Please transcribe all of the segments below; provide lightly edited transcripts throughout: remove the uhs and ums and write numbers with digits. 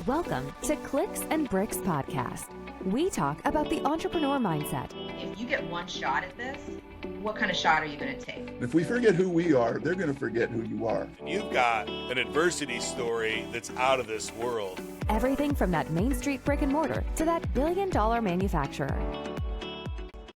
Welcome to Clicks and Bricks Podcast. We talk about the entrepreneur mindset. If you get one shot at this, what kind of shot are you going to take? If we forget who we are, they're going to forget who you are. You've got an adversity story that's out of this world. Everything from that Main Street brick and mortar to that billion-dollar manufacturer.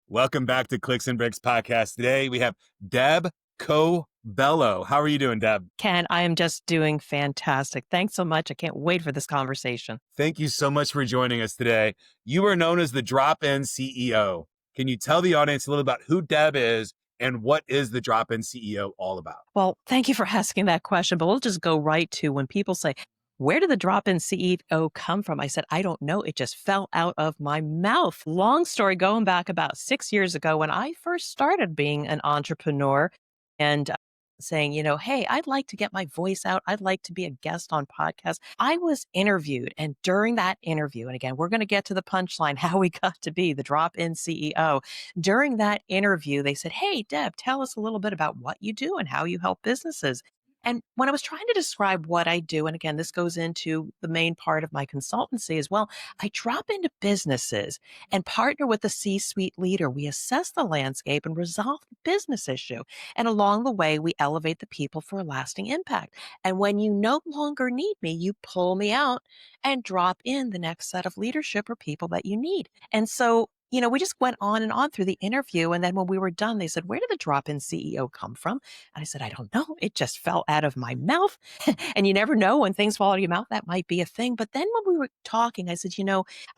Welcome back to Clicks and Bricks Podcast. Today we have Deb Coviello. How are you doing, Deb? Ken, I am just doing fantastic. Thanks so much. I can't wait for this conversation. Thank you so much for joining us today. You are known as the Drop-In CEO. Can you tell the audience a little about who Deb is and what is the Drop-In CEO all about? Well, thank you for asking that question, but we'll just go right to when people say, where did the Drop-In CEO come from? I said, I don't know. It just fell out of my mouth. Long story, going back about 6 years ago when I first started being an entrepreneur and saying, hey, I'd like to get my voice out. I'd like to be a guest on podcasts. I was interviewed. And during that interview, and again, we're going to get to the punchline, how we got to be the Drop-In CEO. During that interview, they said, hey, Deb, tell us a little bit about what you do and how you help businesses. And when I was trying to describe what I do, and again, this goes into the main part of my consultancy as well, I drop into businesses and partner with the C-suite leader. We assess the landscape and resolve the business issue. And along the way, we elevate the people for a lasting impact. And when you no longer need me, you pull me out and drop in the next set of leadership or people that you need. And so we just went on and on through the interview. And then when we were done, they said, where did the Drop-In CEO come from? And I said, I don't know. It just fell out of my mouth. And you never know when things fall out of your mouth, that might be a thing. But then when we were talking, I said,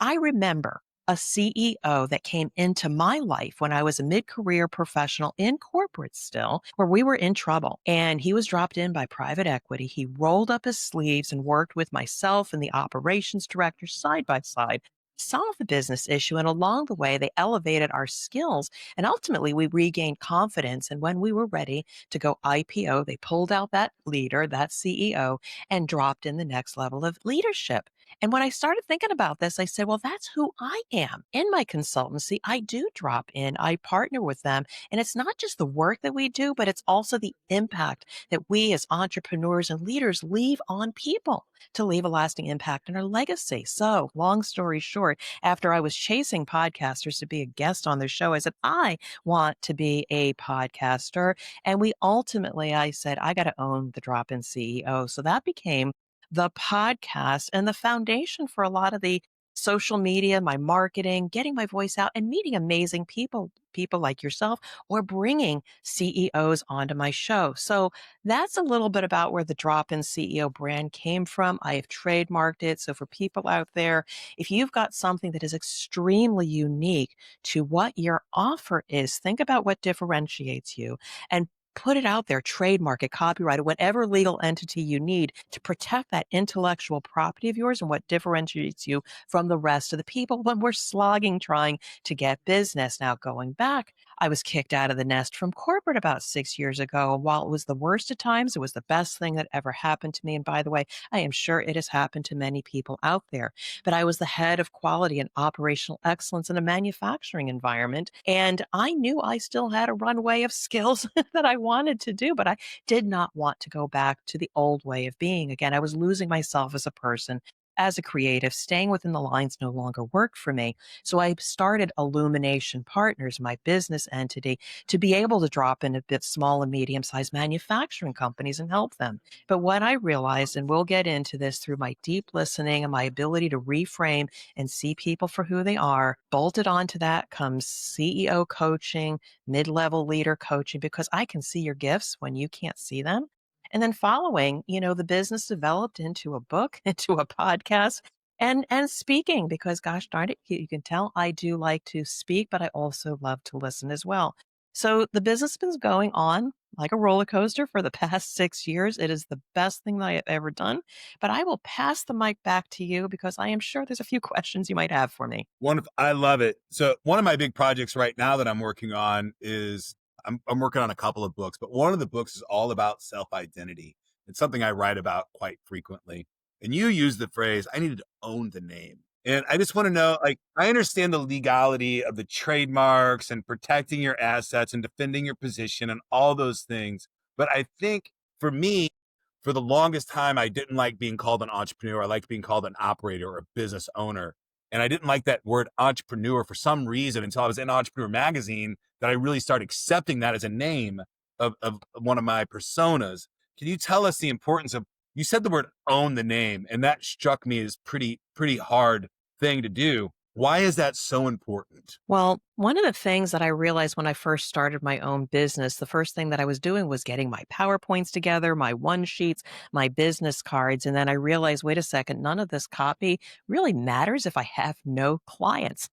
I remember a CEO that came into my life when I was a mid-career professional in corporate still, where we were in trouble. And he was dropped in by private equity. He rolled up his sleeves and worked with myself and the operations director side by side, solve the business issue. And along the way, they elevated our skills. And ultimately, we regained confidence. And when we were ready to go IPO, they pulled out that leader, that CEO, and dropped in the next level of leadership. And when I started thinking about this, I said, well, that's who I am. In my consultancy, I do drop in. I partner with them. And it's not just the work that we do, but it's also the impact that we as entrepreneurs and leaders leave on people to leave a lasting impact in our legacy. So long story short, after I was chasing podcasters to be a guest on their show, I said, I want to be a podcaster. And I said, I got to own the Drop-In CEO. So that became the podcast and the foundation for a lot of the social media, my marketing, getting my voice out and meeting amazing people like yourself, or bringing CEOs onto my show. So that's a little bit about where the Drop-In CEO brand came from. I have trademarked it. So for people out there, if you've got something that is extremely unique to what your offer is, think about what differentiates you and put it out there, trademark it, copyright it, whatever legal entity you need to protect that intellectual property of yours and what differentiates you from the rest of the people when we're slogging trying to get business. Now, going back, I was kicked out of the nest from corporate about 6 years ago. While it was the worst at times, it was the best thing that ever happened to me. And by the way, I am sure it has happened to many people out there. But I was the head of quality and operational excellence in a manufacturing environment. And I knew I still had a runway of skills that I wanted to do, but I did not want to go back to the old way of being. Again, I was losing myself as a person, as a creative. Staying within the lines no longer worked for me. So I started Illumination Partners, my business entity, to be able to drop in a bit small and medium-sized manufacturing companies and help them. But what I realized, and we'll get into this through my deep listening and my ability to reframe and see people for who they are, bolted onto that comes CEO coaching, mid-level leader coaching, because I can see your gifts when you can't see them. And then following, the business developed into a book, into a podcast, and speaking, because gosh darn it, you can tell I do like to speak, but I also love to listen as well. So the business has been going on like a roller coaster for the past 6 years. It is the best thing that I have ever done. But I will pass the mic back to you because I am sure there's a few questions you might have for me. I love it. So one of my big projects right now that I'm working on is I'm working on a couple of books, but one of the books is all about self-identity. It's something I write about quite frequently. And you use the phrase, I needed to own the name. And I just want to know, I understand the legality of the trademarks and protecting your assets and defending your position and all those things. But I think for me, for the longest time, I didn't like being called an entrepreneur. I liked being called an operator or a business owner. And I didn't like that word entrepreneur for some reason until I was in Entrepreneur Magazine that I really started accepting that as a name of one of my personas. Can you tell us the importance of, you said the word own the name, and that struck me as pretty hard thing to do. Why is that so important? Well, one of the things that I realized when I first started my own business, the first thing that I was doing was getting my PowerPoints together, my one sheets, my business cards. And then I realized, wait a second, none of this copy really matters if I have no clients.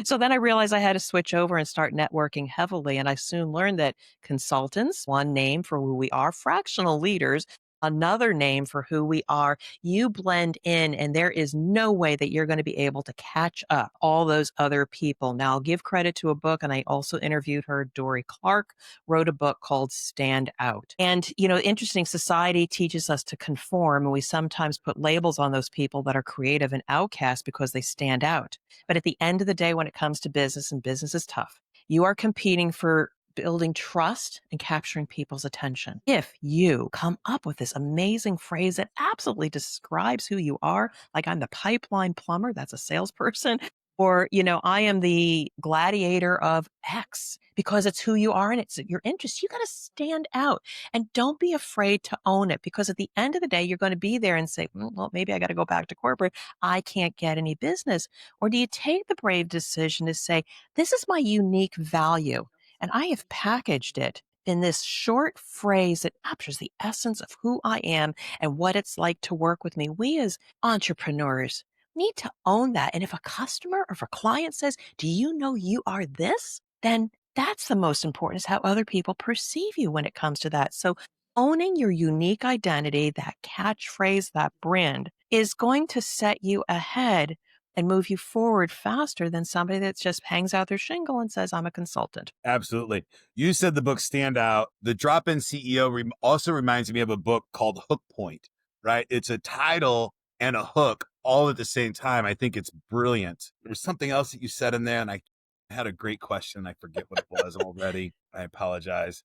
So then I realized I had to switch over and start networking heavily. And I soon learned that consultants, one name for who we are, fractional leaders, another name for who we are. You blend in, and there is no way that you're going to be able to catch up all those other people. Now, I'll give credit to a book, and I also interviewed her. Dory Clark wrote a book called Stand Out. And, interesting, society teaches us to conform, and we sometimes put labels on those people that are creative and outcast because they stand out. But at the end of the day, when it comes to business, and business is tough, you are competing for building trust and capturing people's attention. If you come up with this amazing phrase that absolutely describes who you are, like I'm the pipeline plumber, that's a salesperson, or, I am the gladiator of X because it's who you are and it's your interest, you got to stand out and don't be afraid to own it, because at the end of the day, you're going to be there and say, well, maybe I got to go back to corporate. I can't get any business. Or do you take the brave decision to say, this is my unique value, and I have packaged it in this short phrase that captures the essence of who I am and what it's like to work with me. We as entrepreneurs need to own that. And if a customer or if a client says, do you know you are this? Then that's the most important, is how other people perceive you when it comes to that. So owning your unique identity, that catchphrase, that brand, is going to set you ahead and move you forward faster than somebody that just hangs out their shingle and says, I'm a consultant. Absolutely. You said the book Stand Out. The Drop-In CEO also reminds me of a book called Hook Point, right? It's a title and a hook all at the same time. I think it's brilliant. There was something else that you said in there, and I had a great question. I forget what it was already. I apologize.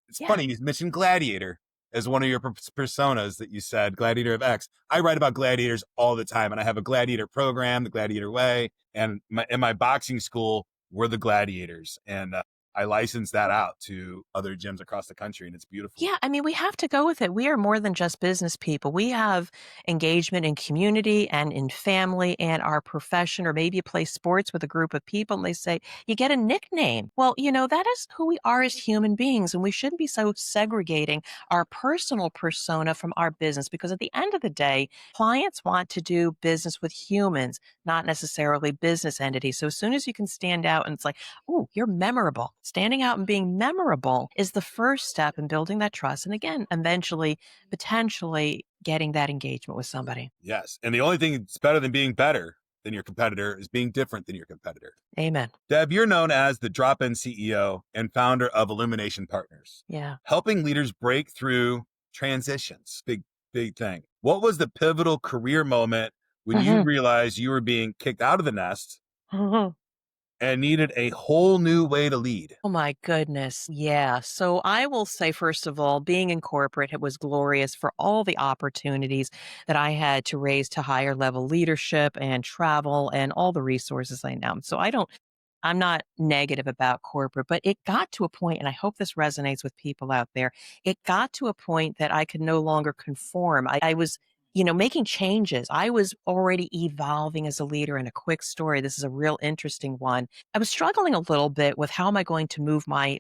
It's funny, you mentioned Gladiator as one of your personas that you said, Gladiator of X. I write about gladiators all the time, and I have a gladiator program, the Gladiator Way, and in my boxing school, we're the gladiators. And I license that out to other gyms across the country, and it's beautiful. Yeah, I mean, we have to go with it. We are more than just business people. We have engagement in community and in family and our profession, or maybe you play sports with a group of people and they say, you get a nickname. Well, that is who we are as human beings, and we shouldn't be so segregating our personal persona from our business, because at the end of the day, clients want to do business with humans, not necessarily business entities. So as soon as you can stand out and it's like, oh, you're memorable. Standing out and being memorable is the first step in building that trust. And again, eventually, potentially getting that engagement with somebody. Yes. And the only thing that's better than being better than your competitor is being different than your competitor. Amen. Deb, you're known as the Drop-In CEO and founder of Illumination Partners. Yeah. Helping leaders break through transitions. Big thing. What was the pivotal career moment when you realized you were being kicked out of the nest and needed a whole new way to lead? Oh my goodness. Yeah. So I will say, first of all, being in corporate, it was glorious for all the opportunities that I had to raise to higher level leadership and travel and all the resources I know. So I'm not negative about corporate, but it got to a point, and I hope this resonates with people out there. It got to a point that I could no longer conform. I was, making changes. I was already evolving as a leader. And a quick story, this is a real interesting one. I was struggling a little bit with how am I going to move my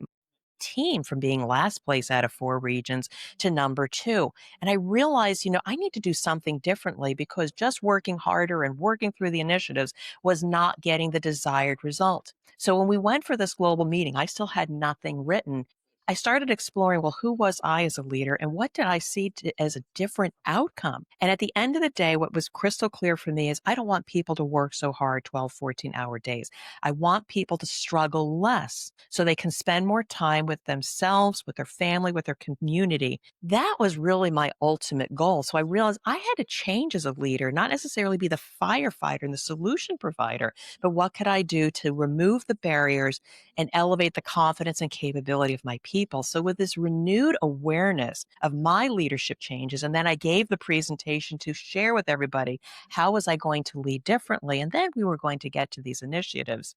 team from being last place out of 4 regions to number 2. And I realized, I need to do something differently, because just working harder and working through the initiatives was not getting the desired result. So when we went for this global meeting, I still had nothing written. I started exploring, well, who was I as a leader and what did I see as a different outcome? And at the end of the day, what was crystal clear for me is I don't want people to work so hard, 12, 14-hour days. I want people to struggle less so they can spend more time with themselves, with their family, with their community. That was really my ultimate goal. So I realized I had to change as a leader, not necessarily be the firefighter and the solution provider, but what could I do to remove the barriers and elevate the confidence and capability of my people people. So with this renewed awareness of my leadership changes, and then I gave the presentation to share with everybody, how was I going to lead differently? And then we were going to get to these initiatives.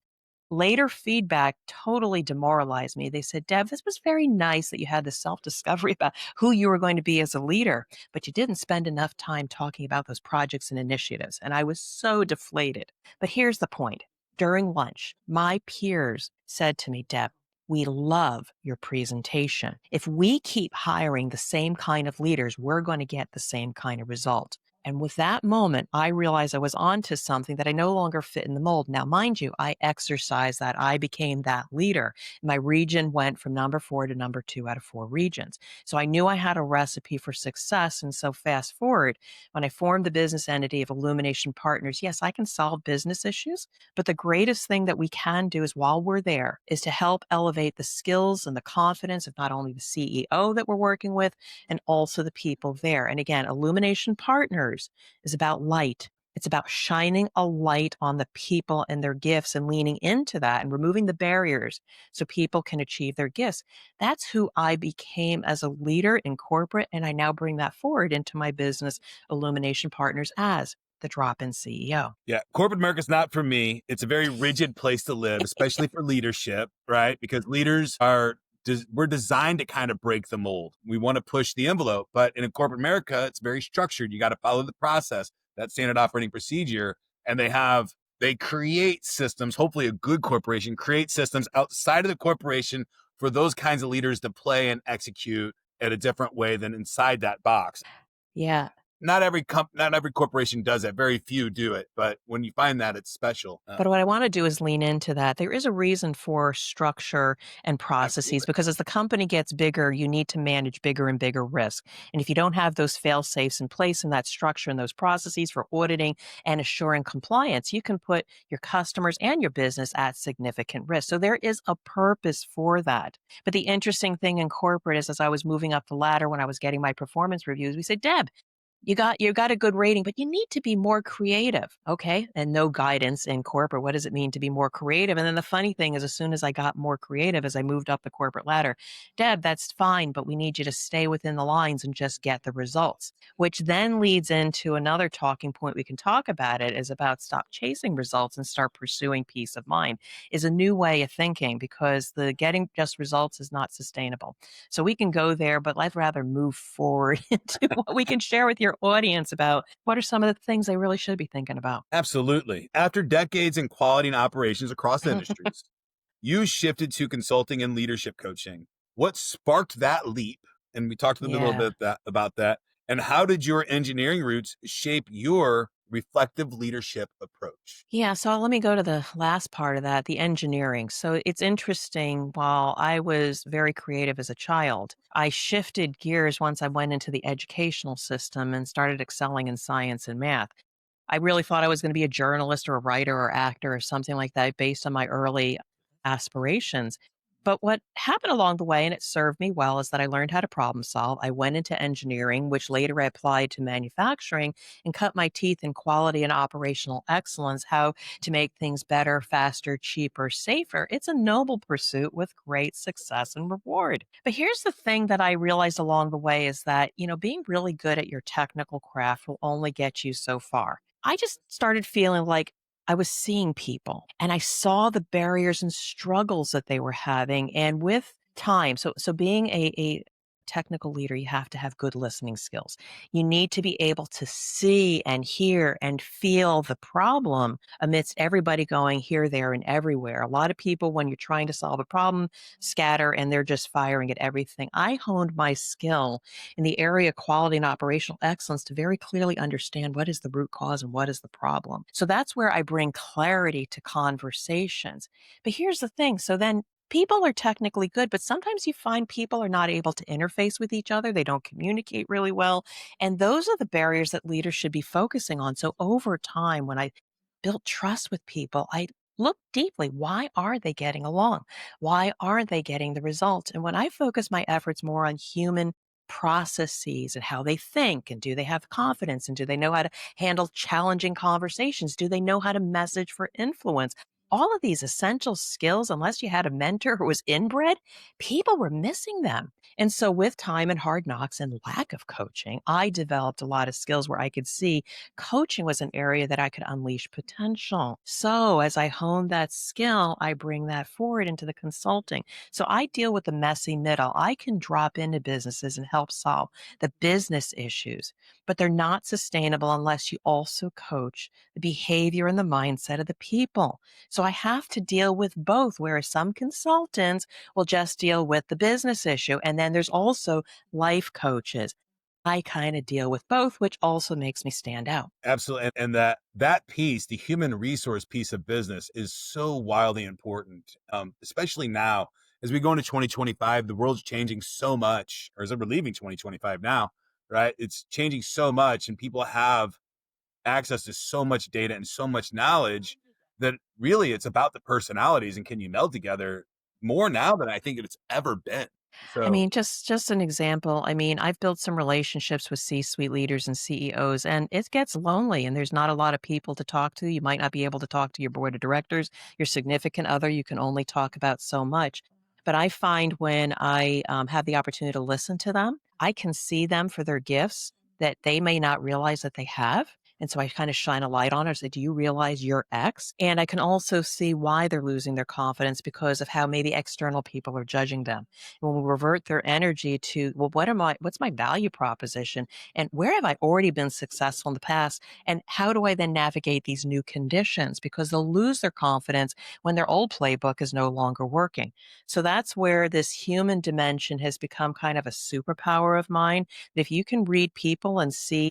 Later feedback totally demoralized me. They said, Deb, this was very nice that you had this self discovery about who you were going to be as a leader, but you didn't spend enough time talking about those projects and initiatives. And I was so deflated. But here's the point. During lunch, my peers said to me, Deb, we love your presentation. If we keep hiring the same kind of leaders, we're going to get the same kind of result. And with that moment, I realized I was onto something that I no longer fit in the mold. Now, mind you, I exercised that. I became that leader. My region went from number 4 to number 2 out of 4 regions. So I knew I had a recipe for success. And so fast forward, when I formed the business entity of Illumination Partners, yes, I can solve business issues. But the greatest thing that we can do is while we're there is to help elevate the skills and the confidence of not only the CEO that we're working with, and also the people there. And again, Illumination Partners is about light. It's about shining a light on the people and their gifts and leaning into that and removing the barriers so people can achieve their gifts. That's who I became as a leader in corporate. And I now bring that forward into my business, Illumination Partners, as the drop-in CEO. Yeah, corporate America's not for me. It's a very rigid place to live, especially for leadership, right? Because leaders are we're designed to kind of break the mold. We want to push the envelope, but in a corporate America, it's very structured. You got to follow the process, that standard operating procedure, and they create systems. Hopefully, a good corporation creates systems outside of the corporation for those kinds of leaders to play and execute at a different way than inside that box. Yeah. Not every corporation does that. Very few do it, but when you find that, it's special. But what I want to do is lean into that. There is a reason for structure and processes Absolutely. because as the company gets bigger, you need to manage bigger and bigger risk. And if you don't have those fail safes in place and that structure and those processes for auditing and assuring compliance, you can put your customers and your business at significant risk. So there is a purpose for that. But the interesting thing in corporate is as I was moving up the ladder when I was getting my performance reviews, we said, Deb, you got a good rating, but you need to be more creative. Okay. And no guidance in corporate. What does it mean to be more creative? And then the funny thing is, as soon as I got more creative, as I moved up the corporate ladder, Deb, that's fine, but we need you to stay within the lines and just get the results, which then leads into another talking point. We can talk about it is about stop chasing results and start pursuing peace of mind is a new way of thinking because the getting just results is not sustainable. So we can go there, but I'd rather move forward into what we can share with your audience about what are some of the things they really should be thinking about. Absolutely. After decades in quality and operations across industries, you shifted to consulting and leadership coaching. What sparked that leap? And we talked a little bit about that. And how did your engineering roots shape your reflective leadership approach? Yeah, so let me go to the last part of that, the engineering. So it's interesting, while I was very creative as a child, I shifted gears once I went into the educational system and started excelling in science and math. I really thought I was going to be a journalist or a writer or actor or something like that based on my early aspirations. But what happened along the way, and it served me well, is that I learned how to problem solve. I went into engineering, which later I applied to manufacturing and cut my teeth in quality and operational excellence, how to make things better, faster, cheaper, safer. It's a noble pursuit with great success and reward. But here's the thing that I realized along the way is that, being really good at your technical craft will only get you so far. I just started feeling like I was seeing people and I saw the barriers and struggles that they were having. And with time, so being a technical leader, you have to have good listening skills. You need to be able to see and hear and feel the problem amidst everybody going here, there, and everywhere. A lot of people, when you're trying to solve a problem, scatter and they're just firing at everything. I honed my skill in the area of quality and operational excellence to very clearly understand what is the root cause and what is the problem. So that's where I bring clarity to conversations. But here's the thing. So then people are technically good, but sometimes you find people are not able to interface with each other. They don't communicate really well. And those are the barriers that leaders should be focusing on. So over time, when I built trust with people, I look deeply. Why are they getting along? Why aren't they getting the results? And when I focus my efforts more on human processes and how they think, and do they have confidence, and do they know how to handle challenging conversations? Do they know how to message for influence? all of these essential skills, unless you had a mentor who was inbred, people were missing them. And so, with time and hard knocks and lack of coaching, I developed a lot of skills where I could see coaching was an area that I could unleash potential. So, as I honed that skill, I bring that forward into the consulting. So, I deal with the messy middle. I can drop into businesses and help solve the business issues, but they're not sustainable unless you also coach the behavior and the mindset of the people. So I have to deal with both, whereas some consultants will just deal with the business issue. And then there's also life coaches. I kind of deal with both, which also makes me stand out. Absolutely. And that piece, the human resource piece of business is so wildly important, especially now as we go into 2025, the world's changing so much, or as we're leaving 2025 now, right? It's changing so much and people have access to so much data and so much knowledge that really it's about the personalities and can you meld together more now than I think it's ever been. I So mean, just an example. I mean, I've built some relationships with C-suite leaders and CEOs, and it gets lonely, and there's not a lot of people to talk to. You might not be able to talk to your board of directors, your significant other. You can only talk about so much. But I find when I have the opportunity to listen to them, I can see them for their gifts that they may not realize that they have. And so I kind of shine a light on it. I say, do you realize you're X? And I can also see why they're losing their confidence because of how maybe external people are judging them. When we revert their energy to, well, what's my value proposition? And where have I already been successful in the past? And how do I then navigate these new conditions? Because they'll lose their confidence when their old playbook is no longer working. So that's where this human dimension has become kind of a superpower of mine. That if you can read people and see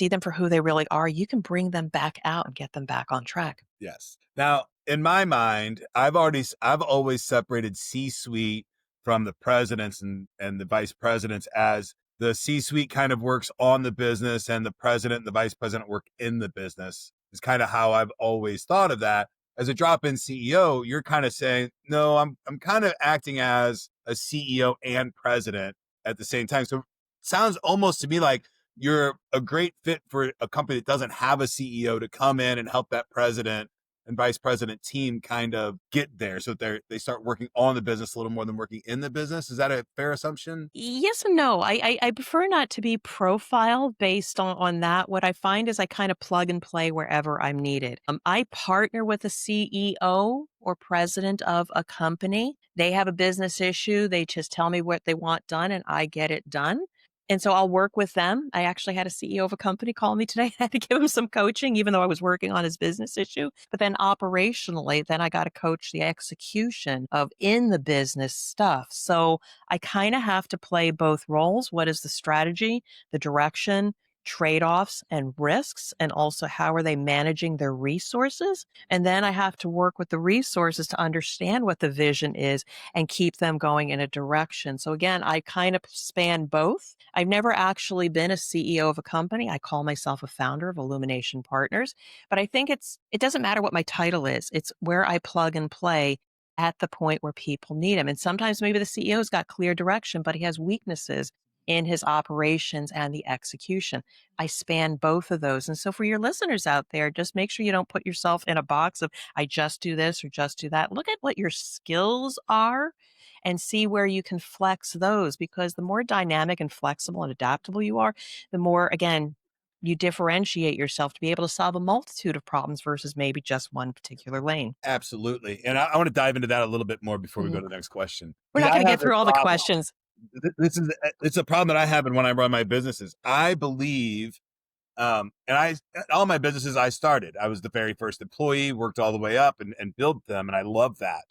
them for who they really are, you can bring them back out and get them back on track. yes. Now, in my mind, I've always separated C-suite from the presidents and the vice presidents, as the C-suite kind of works on the business and the president and the vice president work in the business. Is kind of how I've always thought of that. As a drop-in CEO, you're kind of saying, no, I'm kind of acting as a CEO and president at the same time. So it sounds almost to me like you're a great fit for a company that doesn't have a CEO to come in and help that president and vice president team kind of get there so that they start working on the business a little more than working in the business. Is that a fair assumption? Yes and no. I prefer not to be profiled based on that. What I find is I kind of plug and play wherever I'm needed. I partner with a CEO or president of a company. They have a business issue. They just tell me what they want done and I get it done. And so I'll work with them. I actually had a CEO of a company call me today. I had to give him some coaching, even though I was working on his business issue. But then operationally, then I got to coach the execution of in the business stuff. So I kind of have to play both roles. What is the strategy, the direction, trade-offs and risks, and also how are they managing their resources? And then I have to work with the resources to understand what the vision is and keep them going in a direction. So again, I kind of span both. I've never actually been a CEO of a company. I call myself a founder of Illumination Partners, but I think it doesn't matter what my title is. It's where I plug and play at the point where people need him. And sometimes maybe the CEO's got clear direction, but he has weaknesses in his operations and the execution. I span both of those. And so for your listeners out there, just make sure you don't put yourself in a box of, I just do this or just do that. Look at what your skills are and see where you can flex those, because the more dynamic and flexible and adaptable you are, the more, again, you differentiate yourself to be able to solve a multitude of problems versus maybe just one particular lane. Absolutely. And I want to dive into that a little bit more before we go Mhm. to the next question. We're not Because going I to have get this through all the problem. questions. It's a problem that I have when I run my businesses. I believe, all my businesses I started, I was the very first employee, worked all the way up and built them. And I love that.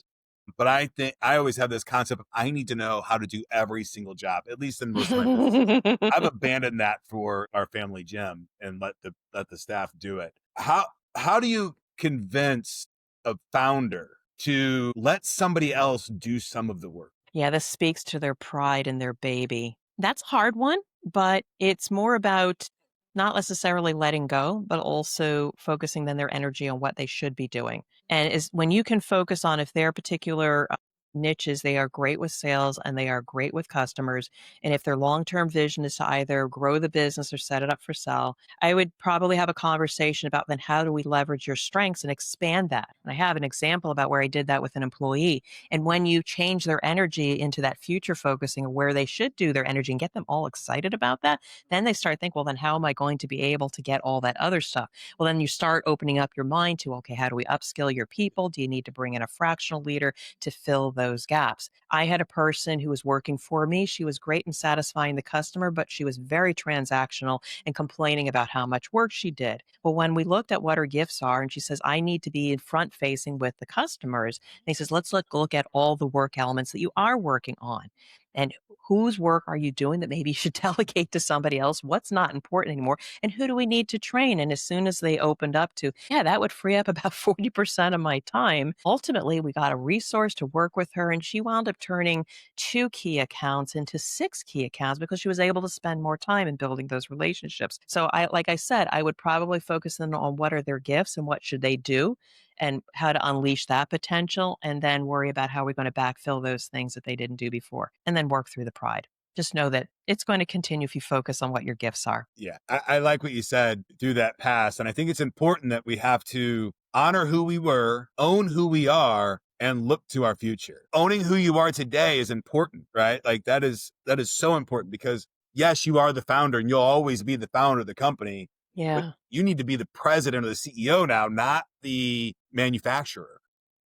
But I think I always have this concept of I need to know how to do every single job, at least in most of my businesses. I've abandoned that for our family gym and let the staff do it. How do you convince a founder to let somebody else do some of the work? Yeah, this speaks to their pride and their baby. That's a hard one, but it's more about not necessarily letting go, but also focusing then their energy on what they should be doing. And is when you can focus on if their particular niches, they are great with sales and they are great with customers. And if their long-term vision is to either grow the business or set it up for sale, I would probably have a conversation about then how do we leverage your strengths and expand that. And I have an example about where I did that with an employee. And when you change their energy into that future focusing of where they should do their energy and get them all excited about that, then they start thinking, well, then how am I going to be able to get all that other stuff? Well, then you start opening up your mind to, okay, how do we upskill your people? Do you need to bring in a fractional leader to fill those gaps? I had a person who was working for me. She was great in satisfying the customer, but she was very transactional and complaining about how much work she did. Well, when we looked at what her gifts are, and she says, I need to be in front facing with the customers. And he says, let's look at all the work elements that you are working on. And whose work are you doing that maybe you should delegate to somebody else? What's not important anymore? And who do we need to train? And as soon as they opened up to, yeah, that would free up about 40% of my time. Ultimately, we got a resource to work with her, and she wound up turning 2 key accounts into 6 key accounts because she was able to spend more time in building those relationships. So like I said, I would probably focus in on what are their gifts and what should they do and how to unleash that potential, and then worry about how we're going to backfill those things that they didn't do before, and then work through the pride. Just know that it's going to continue if you focus on what your gifts are. Yeah, I like what you said through that past. And I think it's important that we have to honor who we were, own who we are, and look to our future. Owning who you are today is important, right? Like that is so important because yes, you are the founder and you'll always be the founder of the company. Yeah. But you need to be the president or the CEO now, not the manufacturer,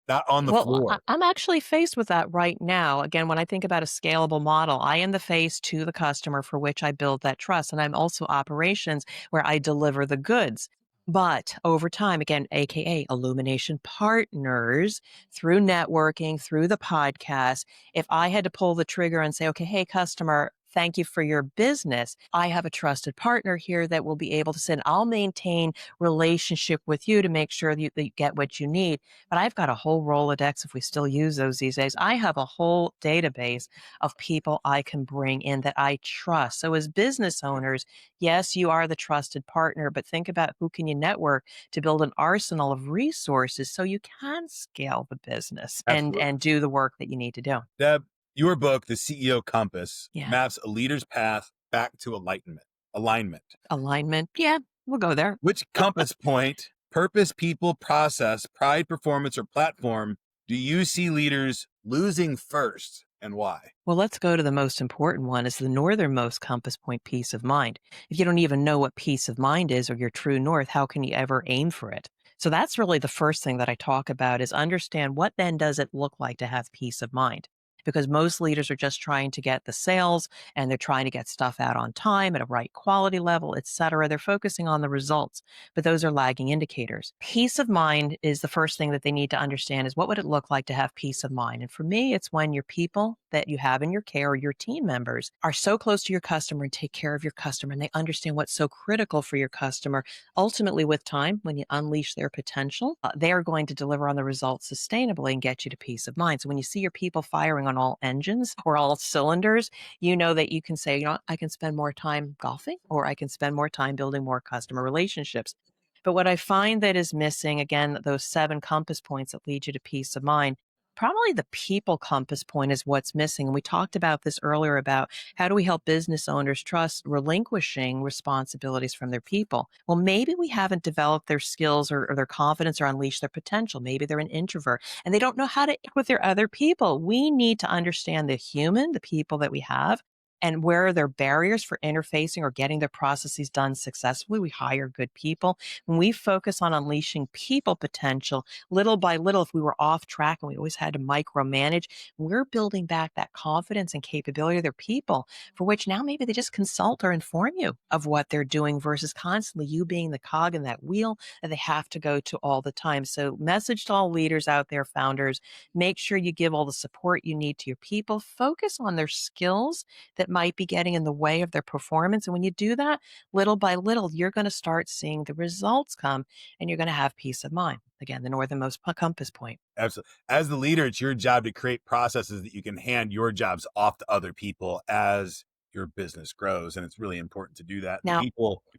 not on the floor. I'm actually faced with that right now. Again, when I think about a scalable model, I am the face to the customer for which I build that trust. And I'm also operations where I deliver the goods. But over time, again, AKA Illumination Partners, through networking, through the podcast, if I had to pull the trigger and say, okay, hey, customer, thank you for your business. I have a trusted partner here that will be able to say, I'll maintain relationship with you to make sure that you get what you need. But I've got a whole Rolodex, if we still use those these days. I have a whole database of people I can bring in that I trust. So as business owners, yes, you are the trusted partner, but think about who can you network to build an arsenal of resources so you can scale the business and do the work that you need to do. Deb, your book, The CEO Compass, Yeah. maps a leader's path back to alignment. Alignment. Yeah, we'll go there. Which compass point, purpose, people, process, pride, performance, or platform do you see leaders losing first and why? Well, let's go to the most important one is the northernmost compass point, peace of mind. If you don't even know what peace of mind is or your true north, how can you ever aim for it? So that's really the first thing that I talk about is understand what then does it look like to have peace of mind? Because most leaders are just trying to get the sales and they're trying to get stuff out on time at a right quality level, et cetera. They're focusing on the results, but those are lagging indicators. Peace of mind is the first thing that they need to understand is what would it look like to have peace of mind? And for me, it's when your people that you have in your care or your team members are so close to your customer and take care of your customer and they understand what's so critical for your customer. Ultimately, with time, when you unleash their potential, they are going to deliver on the results sustainably and get you to peace of mind. So when you see your people firing on all engines or all cylinders, you know that you can say, you know, I can spend more time golfing or I can spend more time building more customer relationships. But what I find that is missing, again, those 7 compass points that lead you to peace of mind, probably the people compass point is what's missing. And we talked about this earlier about how do we help business owners trust relinquishing responsibilities from their people? Well, maybe we haven't developed their skills or their confidence or unleashed their potential. Maybe they're an introvert and they don't know how to act with their other people. We need to understand the human, the people that we have, and where are their barriers for interfacing or getting their processes done successfully. We hire good people. When we focus on unleashing people potential, little by little, if we were off track and we always had to micromanage, we're building back that confidence and capability of their people, for which now maybe they just consult or inform you of what they're doing versus constantly you being the cog in that wheel that they have to go to all the time. So message to all leaders out there, founders, make sure you give all the support you need to your people. Focus on their skills that might be getting in the way of their performance. And when you do that, little by little, you're going to start seeing the results come and you're going to have peace of mind. Again, the northernmost compass point. Absolutely. As the leader, it's your job to create processes that you can hand your jobs off to other people as your business grows. And it's really important to do that. Now,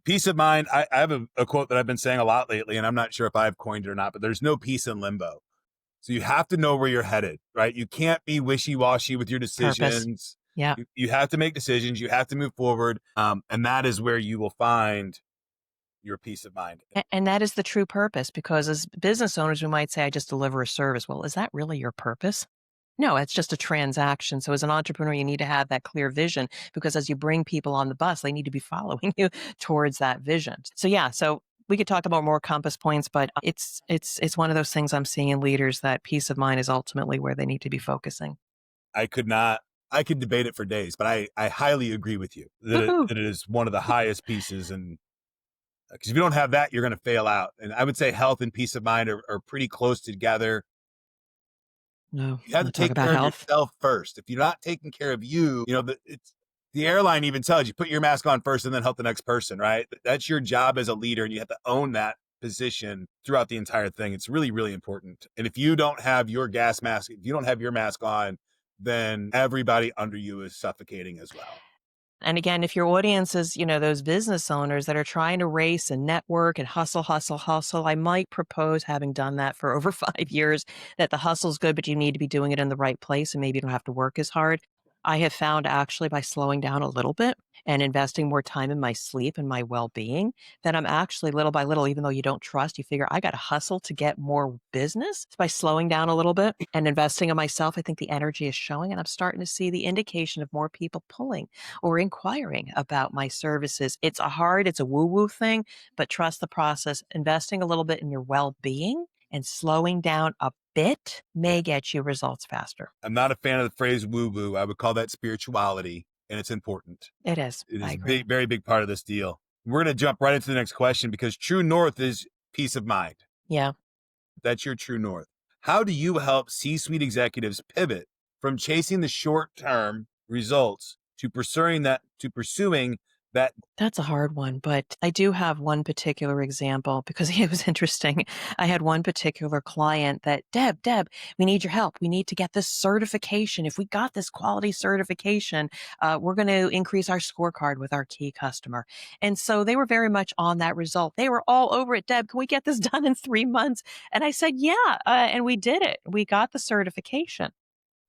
peace of mind. I have a quote that I've been saying a lot lately, and I'm not sure if I've coined it or not, but there's no peace in limbo. So you have to know where you're headed, right? You can't be wishy-washy with your Purpose. decisions. Yeah. You have to make decisions. You have to move forward. And that is where you will find your peace of mind. And that is the true purpose, because as business owners, we might say, I just deliver a service. Well, is that really your purpose? No, it's just a transaction. So as an entrepreneur, you need to have that clear vision, because as you bring people on the bus, they need to be following you towards that vision. So yeah, so we could talk about more compass points, but it's one of those things I'm seeing in leaders, that peace of mind is ultimately where they need to be focusing. I could debate it for days, but I highly agree with you Woohoo. that it is one of the highest pieces. And because if you don't have that, you're going to fail out. And I would say health and peace of mind are pretty close together. No, You have to we'll talk take about care of health. yourself first. If you're not taking care of you, the airline even tells you, put your mask on first and then help the next person, right? That's your job as a leader, and you have to own that position throughout the entire thing. It's really, really important. And if you don't have your gas mask, if you don't have your mask on, then everybody under you is suffocating as well. And again, if your audience is, those business owners that are trying to race and network and hustle, hustle, hustle, I might propose, having done that for over 5 years, that the hustle's good, but you need to be doing it in the right place, and maybe you don't have to work as hard. I have found, actually, by slowing down a little bit and investing more time in my sleep and my well-being, that I'm actually, little by little, even though you don't trust, you figure I got to hustle to get more business. By slowing down a little bit and investing in myself, I think the energy is showing, and I'm starting to see the indication of more people pulling or inquiring about my services. It's a woo-woo thing, but trust the process. Investing a little bit in your well-being and slowing down a bit may get you results faster. I'm not a fan of the phrase woo-woo. I would call that spirituality, and it's important. It is. It I is a agree. big, very big part of this deal. We're going to jump right into the next question, because true north is peace of mind. Yeah. That's your true north. How do you help C-suite executives pivot from chasing the short-term results to pursuing that? That's a hard one, but I do have one particular example, because it was interesting. I had one particular client that, Deb, we need your help. We need to get this certification. If we got this quality certification, we're going to increase our scorecard with our key customer. And so they were very much on that result. They were all over it. Deb, can we get this done in 3 months? And I said, yeah. And we did it. We got the certification.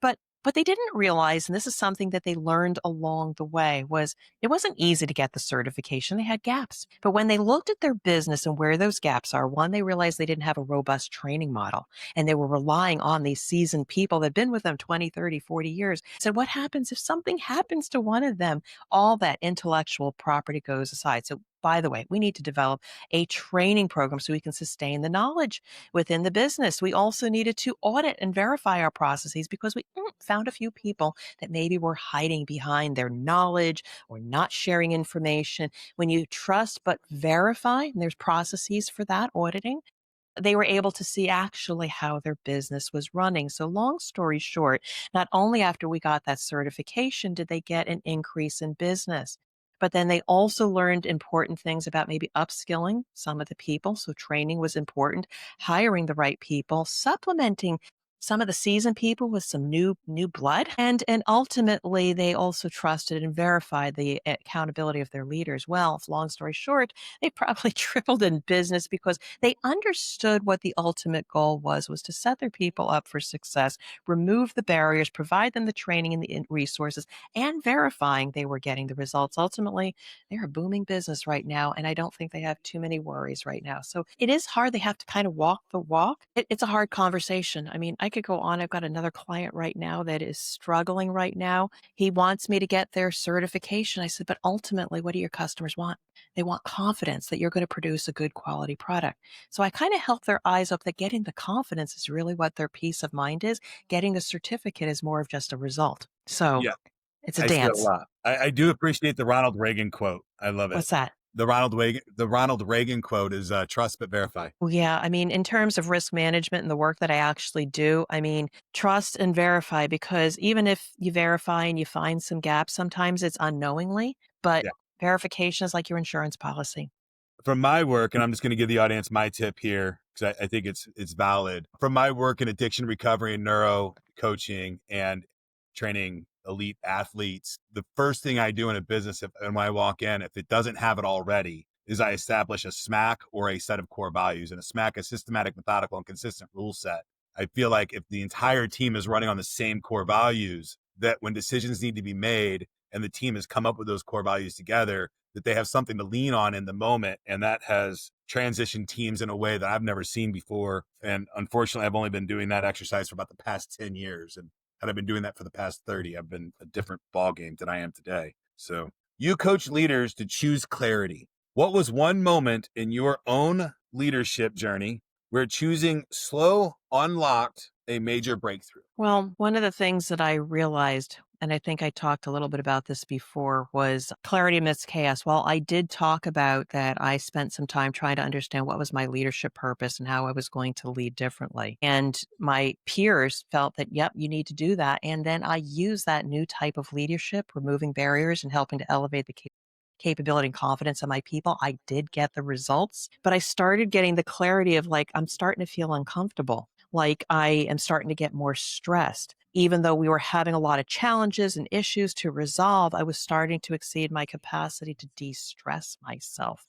But what they didn't realize, and this is something that they learned along the way, was it wasn't easy to get the certification. They had gaps. But when they looked at their business and where those gaps are, one, they realized they didn't have a robust training model, and they were relying on these seasoned people that had been with them 20, 30, 40 years. So what happens if something happens to one of them? All that intellectual property goes aside. So by the way, we need to develop a training program so we can sustain the knowledge within the business. We also needed to audit and verify our processes, because we found a few people that maybe were hiding behind their knowledge or not sharing information. When you trust but verify, and there's processes for that auditing, they were able to see actually how their business was running. So long story short, not only after we got that certification did they get an increase in business, but then they also learned important things about maybe upskilling some of the people. So training was important, hiring the right people, supplementing some of the seasoned people with some new blood. And ultimately, they also trusted and verified the accountability of their leaders. Well, long story short, they probably tripled in business, because they understood what the ultimate goal was to set their people up for success, remove the barriers, provide them the training and the resources, and verifying they were getting the results. Ultimately, they're a booming business right now, and I don't think they have too many worries right now. So it is hard. They have to kind of walk the walk. It's a hard conversation. I mean, I could go on. I've got another client right now that is struggling right now. He wants me to get their certification. I said, but ultimately, what do your customers want? They want confidence that you're going to produce a good quality product. So I kind of help their eyes up that getting the confidence is really what their peace of mind is. Getting the certificate is more of just a result. So Yeah, it's a I see that a dance. lot. I do appreciate the Ronald Reagan quote. I love it. What's that? The Ronald Reagan quote is trust but verify. Well, yeah. I mean, in terms of risk management and the work that I actually do, I mean, trust and verify, because even if you verify and you find some gaps, sometimes it's unknowingly, but Yeah. verification is like your insurance policy. From my work, and I'm just going to give the audience my tip here, because I think it's valid. From my work in addiction recovery and neuro coaching and training elite athletes, the first thing I do in a business, and when I walk in, if it doesn't have it already, is I establish a SMAC, or a set of core values. And a SMAC is systematic, methodical, and consistent rule set. I feel like if the entire team is running on the same core values, that when decisions need to be made and the team has come up with those core values together, that they have something to lean on in the moment. And that has transitioned teams in a way that I've never seen before. And unfortunately, I've only been doing that exercise for about the past 10 years. And had I been doing that for the past 30, I've been a different ballgame than I am today. So you coach leaders to choose clarity. What was one moment in your own leadership journey where choosing slow unlocked a major breakthrough? Well, one of the things that I realized, and I think I talked a little bit about this before, was clarity amidst chaos. Well, I did talk about that I spent some time trying to understand what was my leadership purpose and how I was going to lead differently. And my peers felt that, yep, you need to do that. And then I used that new type of leadership, removing barriers and helping to elevate the capability and confidence of my people. I did get the results, but I started getting the clarity of like, I'm starting to feel uncomfortable. Like I am starting to get more stressed. Even though we were having a lot of challenges and issues to resolve, I was starting to exceed my capacity to de-stress myself.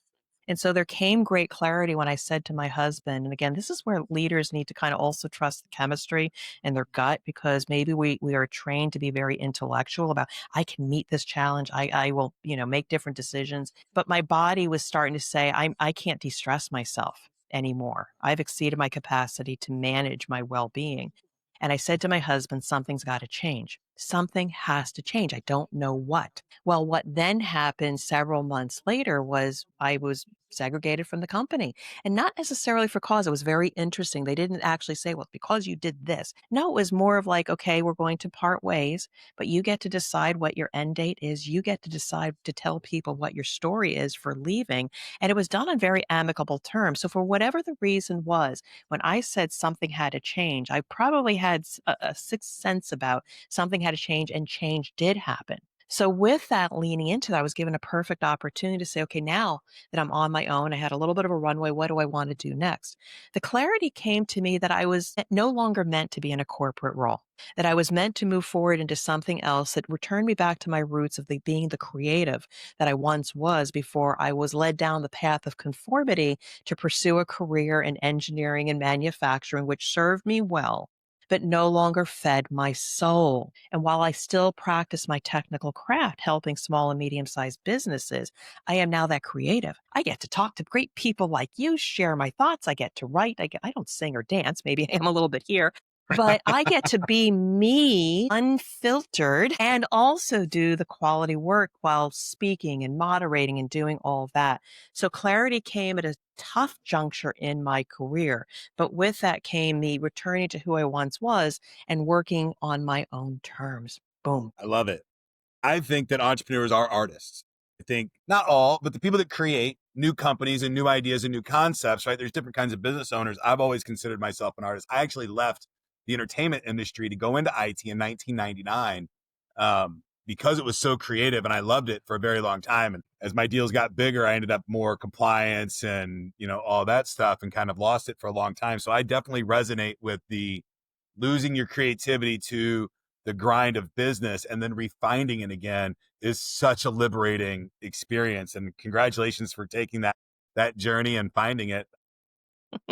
And so there came great clarity when I said to my husband, and again, this is where leaders need to kind of also trust the chemistry and their gut, because maybe we are trained to be very intellectual about, I can meet this challenge. I will, make different decisions. But my body was starting to say, I can't de-stress myself anymore. I've exceeded my capacity to manage my well-being. And I said to my husband, something's got to change. Something has to change. I don't know what. Well, what then happened several months later was I was segregated from the company, and not necessarily for cause. It was very interesting. They didn't actually say, well, because you did this. No, it was more of like, okay, we're going to part ways, but you get to decide what your end date is. You get to decide to tell people what your story is for leaving. And it was done on very amicable terms. So for whatever the reason was, when I said something had to change, I probably had a sixth sense about something had to change, and change did happen. So with that leaning into that, I was given a perfect opportunity to say, okay, now that I'm on my own, I had a little bit of a runway. What do I want to do next? The clarity came to me that I was no longer meant to be in a corporate role, that I was meant to move forward into something else that returned me back to my roots of being the creative that I once was before I was led down the path of conformity to pursue a career in engineering and manufacturing, which served me well, but no longer fed my soul. And while I still practice my technical craft, helping small and medium-sized businesses, I am now that creative. I get to talk to great people like you, share my thoughts. I get to write. I don't sing or dance. Maybe I am a little bit here, but I get to be me, unfiltered, and also do the quality work while speaking and moderating and doing all that. So clarity came at a tough juncture in my career, but with that came me returning to who I once was and working on my own terms. Boom. I love it. I think that entrepreneurs are artists. I think not all, but the people that create new companies and new ideas and new concepts, right? There's different kinds of business owners. I've always considered myself an artist. I actually left the entertainment industry to go into IT in 1999 because it was so creative, and I loved it for a very long time. And as my deals got bigger, I ended up more compliance and, all that stuff, and kind of lost it for a long time. So I definitely resonate with the losing your creativity to the grind of business and then refinding it again is such a liberating experience. And congratulations for taking that journey and finding it.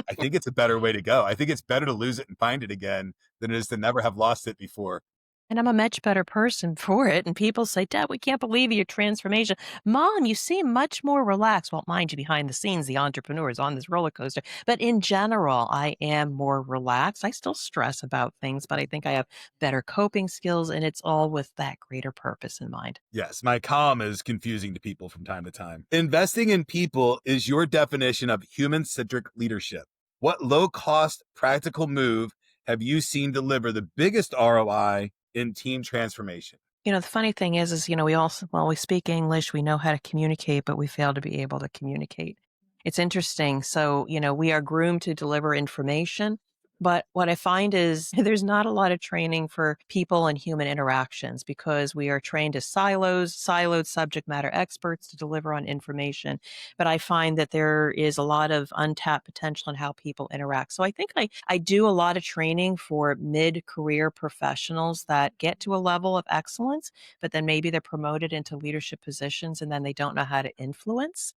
I think it's a better way to go. I think it's better to lose it and find it again than it is to never have lost it before. And I'm a much better person for it. And people say, Dad, we can't believe your transformation. Mom, you seem much more relaxed. Well, mind you, behind the scenes, the entrepreneur is on this roller coaster. But in general, I am more relaxed. I still stress about things, but I think I have better coping skills, and it's all with that greater purpose in mind. Yes, my calm is confusing to people from time to time. Investing in people is your definition of human-centric leadership. What low-cost, practical move have you seen deliver the biggest ROI in team transformation? The funny thing is, we speak English, we know how to communicate, but we fail to be able to communicate. It's interesting. So, we are groomed to deliver information, but what I find is there's not a lot of training for people and human interactions, because we are trained as siloed subject matter experts to deliver on information. But I find that there is a lot of untapped potential in how people interact. So I think I do a lot of training for mid-career professionals that get to a level of excellence, but then maybe they're promoted into leadership positions and then they don't know how to influence.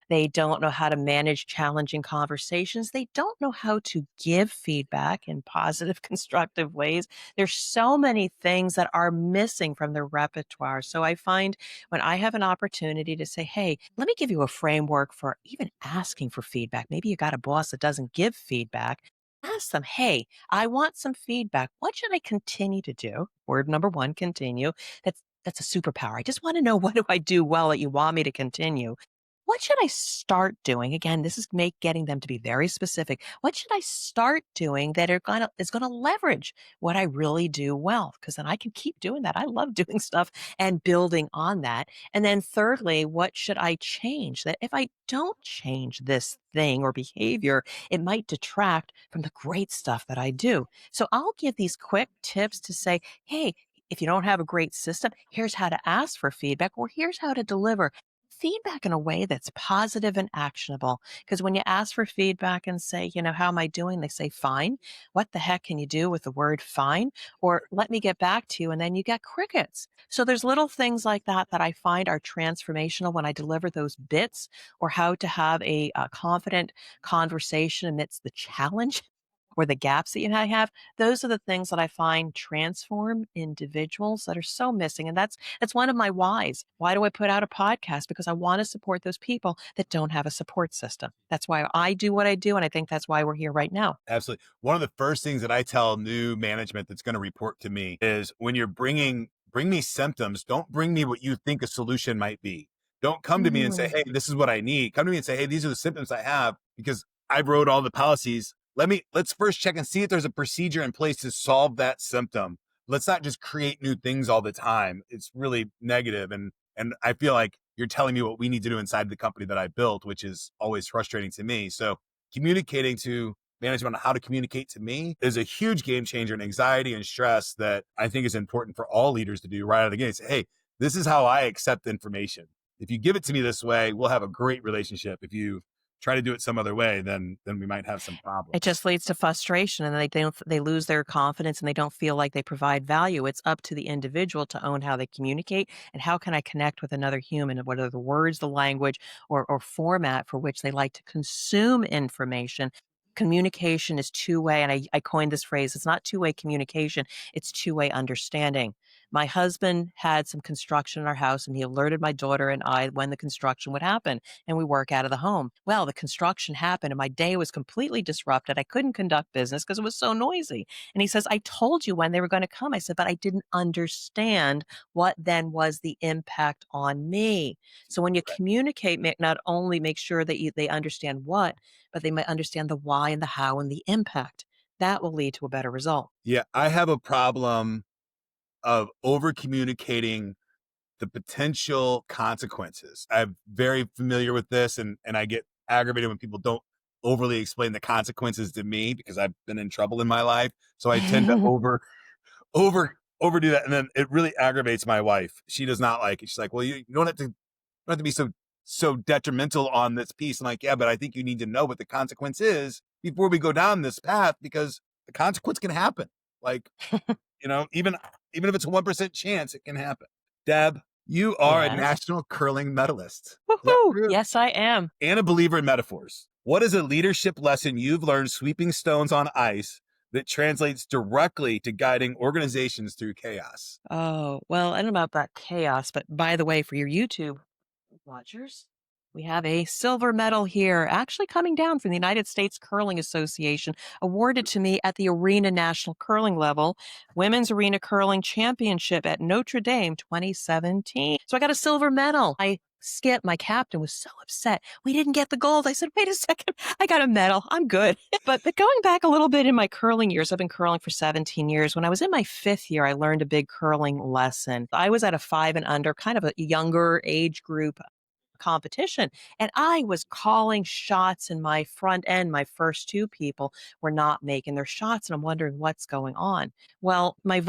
They don't know how to manage challenging conversations. They don't know how to give feedback in positive, constructive ways. There's so many things that are missing from their repertoire. So I find when I have an opportunity to say, hey, let me give you a framework for even asking for feedback. Maybe you got a boss that doesn't give feedback. Ask them, hey, I want some feedback. What should I continue to do? Word number one, continue. That's a superpower. I just want to know, what do I do well that you want me to continue? What should I start doing? Again, this is getting them to be very specific. What should I start doing that is gonna leverage what I really do well? Because then I can keep doing that. I love doing stuff and building on that. And then thirdly, what should I change? That if I don't change this thing or behavior, it might detract from the great stuff that I do. So I'll give these quick tips to say, hey, if you don't have a great system, here's how to ask for feedback, or here's how to deliver feedback in a way that's positive and actionable. Because when you ask for feedback and say, how am I doing? They say, fine. What the heck can you do with the word fine? Or let me get back to you. And then you get crickets. So there's little things like that that I find are transformational when I deliver those bits, or how to have a confident conversation amidst the challenge or the gaps that you might have. Those are the things that I find transform individuals that are so missing. And that's one of my whys. Why do I put out a podcast? Because I want to support those people that don't have a support system. That's why I do what I do. And I think that's why we're here right now. Absolutely. One of the first things that I tell new management that's going to report to me is, when you're bring me symptoms, don't bring me what you think a solution might be. Don't come to me and say, hey, this is what I need. Come to me and say, hey, these are the symptoms I have, because I wrote all the policies. Let's first check and see if there's a procedure in place to solve that symptom. Let's not just create new things all the time. It's really negative. And I feel like you're telling me what we need to do inside the company that I built, which is always frustrating to me. So communicating to management on how to communicate to me is a huge game changer in anxiety and stress that I think is important for all leaders to do right out of the gate. Say, hey, this is how I accept information. If you give it to me this way, we'll have a great relationship. If you try to do it some other way, then we might have some problems. It just leads to frustration, and they lose their confidence, and they don't feel like they provide value. It's up to the individual to own how they communicate, and how can I connect with another human, and what are the words, the language, or format for which they like to consume information. Communication is two-way, and I coined this phrase. It's not two-way communication, it's two-way understanding. My husband had some construction in our house, and he alerted my daughter and I when the construction would happen, and we work out of the home. Well, the construction happened and my day was completely disrupted. I couldn't conduct business because it was so noisy. And he says, I told you when they were going to come. I said, but I didn't understand what then was the impact on me. So when you communicate, not only make sure that they understand what, but they might understand the why and the how and the impact. That will lead to a better result. Yeah, I have a problem of over communicating the potential consequences. I'm very familiar with this, and I get aggravated when people don't overly explain the consequences to me, because I've been in trouble in my life. So I tend to overdo that. And then it really aggravates my wife. She does not like it. She's like, well, you don't have to be so detrimental on this piece. I'm like, yeah, but I think you need to know what the consequence is before we go down this path, because the consequence can happen. Like, even if it's a 1% chance, it can happen. Deb, you are a Yes. national curling medalist. Woohoo! Yes, I am. And a believer in metaphors. What is a leadership lesson you've learned sweeping stones on ice that translates directly to guiding organizations through chaos? Oh, well, I don't know about that chaos, but by the way, for your YouTube watchers, we have a silver medal here, actually coming down from the United States Curling Association, awarded to me at the Arena National Curling level, Women's Arena Curling Championship at Notre Dame 2017. So I got a silver medal. Skip, my captain, was so upset. We didn't get the gold. I said, wait a second, I got a medal. I'm good. But going back a little bit in my curling years, I've been curling for 17 years. When I was in my 5th year, I learned a big curling lesson. I was at a 5 and under, kind of a younger age group competition. And I was calling shots in my front end. My first 2 people were not making their shots. And I'm wondering what's going on. Well, my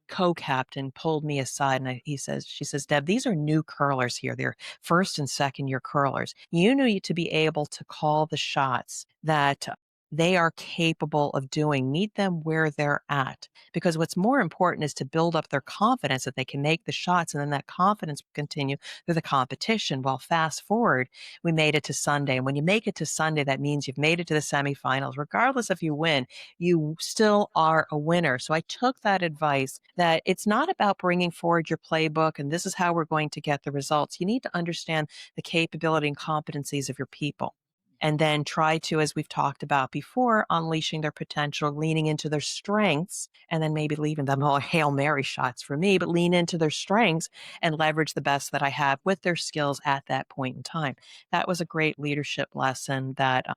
co-captain pulled me aside and she says, Deb, these are new curlers here. They're 1st and 2nd year curlers. You need to be able to call the shots that they are capable of doing. Meet them where they're at. Because what's more important is to build up their confidence that they can make the shots, and then that confidence will continue through the competition. Well, fast forward, we made it to Sunday. And when you make it to Sunday, that means you've made it to the semifinals. Regardless if you win, you still are a winner. So I took that advice that it's not about bringing forward your playbook and this is how we're going to get the results. You need to understand the capability and competencies of your people. And then try to, as we've talked about before, unleashing their potential, leaning into their strengths, and then maybe leaving them all Hail Mary shots for me, but lean into their strengths and leverage the best that I have with their skills at that point in time. That was a great leadership lesson that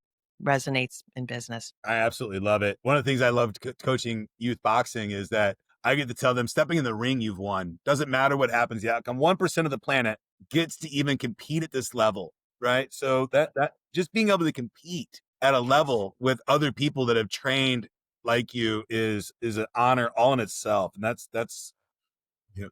resonates in business. I absolutely love it. One of the things I loved coaching youth boxing is that I get to tell them stepping in the ring, you've won. Doesn't matter what happens, the outcome. 1% of the planet gets to even compete at this level, right? So that just being able to compete at a level with other people that have trained like you is an honor all in itself. And that's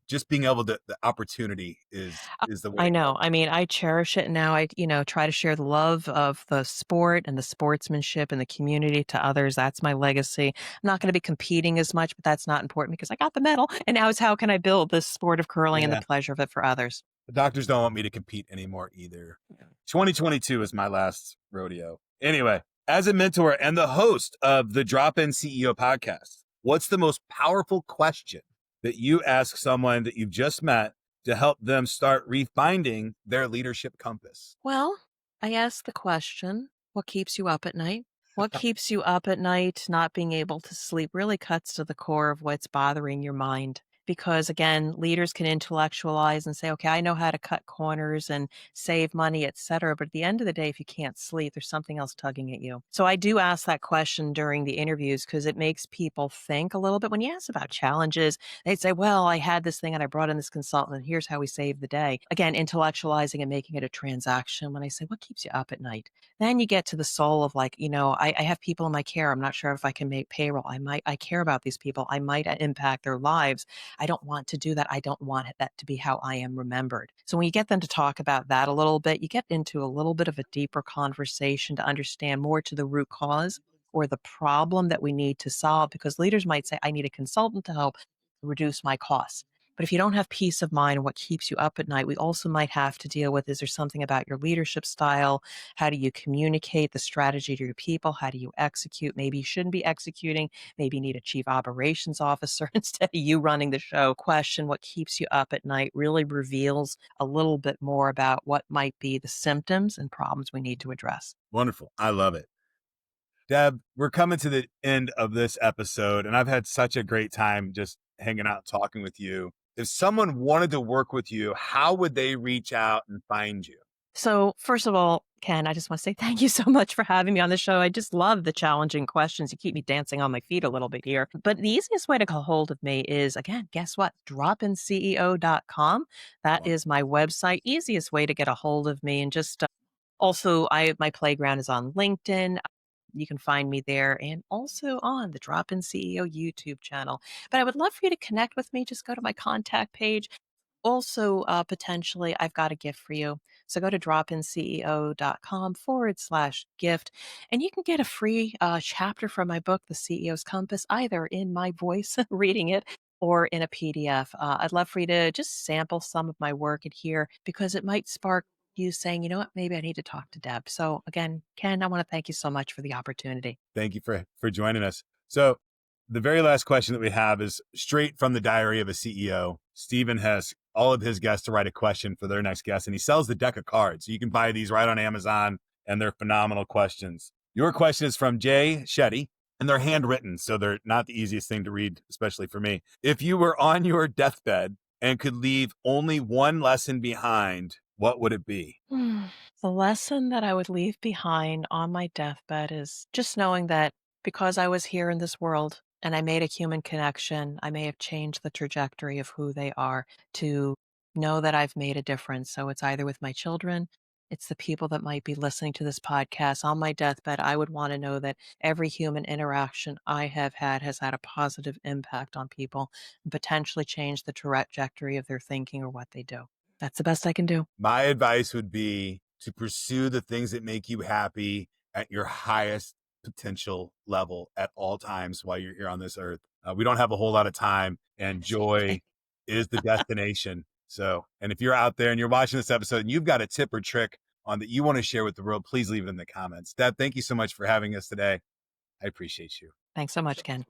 just being able to, the opportunity is the way I to go. know. I mean, I cherish it now. I try to share the love of the sport and the sportsmanship and the community to others. That's my legacy. I'm not going to be competing as much, but that's not important because I got the medal. And now it's how can I build this sport of curling and the Yeah. pleasure of it for others? The doctors don't want me to compete anymore either. 2022 is my last rodeo. Anyway, as a mentor and the host of the Drop-In CEO podcast, what's the most powerful question that you ask someone that you've just met to help them start refining their leadership compass? Well, I ask the question, what keeps you up at night? What keeps you up at night, not being able to sleep, really cuts to the core of what's bothering your mind. Because again, leaders can intellectualize and say, okay, I know how to cut corners and save money, et cetera. But at the end of the day, if you can't sleep, there's something else tugging at you. So I do ask that question during the interviews because it makes people think a little bit. When you ask about challenges, they'd say, well, I had this thing and I brought in this consultant and here's how we saved the day. Again, intellectualizing and making it a transaction. When I say, what keeps you up at night? Then you get to the soul of like, I have people in my care. I'm not sure if I can make payroll. I care about these people. I might impact their lives. I don't want to do that. I don't want that to be how I am remembered. So when you get them to talk about that a little bit, you get into a little bit of a deeper conversation to understand more to the root cause or the problem that we need to solve, because leaders might say, I need a consultant to help reduce my costs. But if you don't have peace of mind, what keeps you up at night, we also might have to deal with, is there something about your leadership style? How do you communicate the strategy to your people? How do you execute? Maybe you shouldn't be executing. Maybe you need a chief operations officer instead of you running the show. Question, what keeps you up at night, really reveals a little bit more about what might be the symptoms and problems we need to address. Wonderful. I love it. Deb, we're coming to the end of this episode, and I've had such a great time just hanging out, talking with you. If someone wanted to work with you, how would they reach out and find you? So first of all, Ken, I just want to say thank you so much for having me on the show. I just love the challenging questions. You keep me dancing on my feet a little bit here. But the easiest way to get a hold of me is, again, guess what? dropinceo.com. That is my website. Easiest way to get a hold of me. And just also, my playground is on LinkedIn. You can find me there and also on the Drop-In CEO YouTube channel. But I would love for you to connect with me. Just go to my contact page. Also, potentially, I've got a gift for you. So go to dropinceo.com/gift, and you can get a free chapter from my book, The CEO's Compass, either in my voice reading it or in a PDF. I'd love for you to just sample some of my work in here because it might spark you saying, you know what, maybe I need to talk to Deb. So again, Ken, I want to thank you so much for the opportunity. Thank you for joining us. So the very last question that we have is straight from the diary of a CEO. Stephen has all of his guests to write a question for their next guest, and he sells the deck of cards. So you can buy these right on Amazon, and they're phenomenal questions. Your question is from Jay Shetty, and they're handwritten, so they're not the easiest thing to read, especially for me. If you were on your deathbed and could leave only one lesson behind, what would it be? The lesson that I would leave behind on my deathbed is just knowing that because I was here in this world and I made a human connection, I may have changed the trajectory of who they are, to know that I've made a difference. So it's either with my children, it's the people that might be listening to this podcast. On my deathbed, I would want to know that every human interaction I have had has had a positive impact on people and potentially changed the trajectory of their thinking or what they do. That's the best I can do. My advice would be to pursue the things that make you happy at your highest potential level at all times while you're here on this earth. We don't have a whole lot of time, and joy is the destination. So, and if you're out there and you're watching this episode and you've got a tip or trick on that you want to share with the world, please leave it in the comments. Deb, thank you so much for having us today. I appreciate you. Thanks so much, Ken.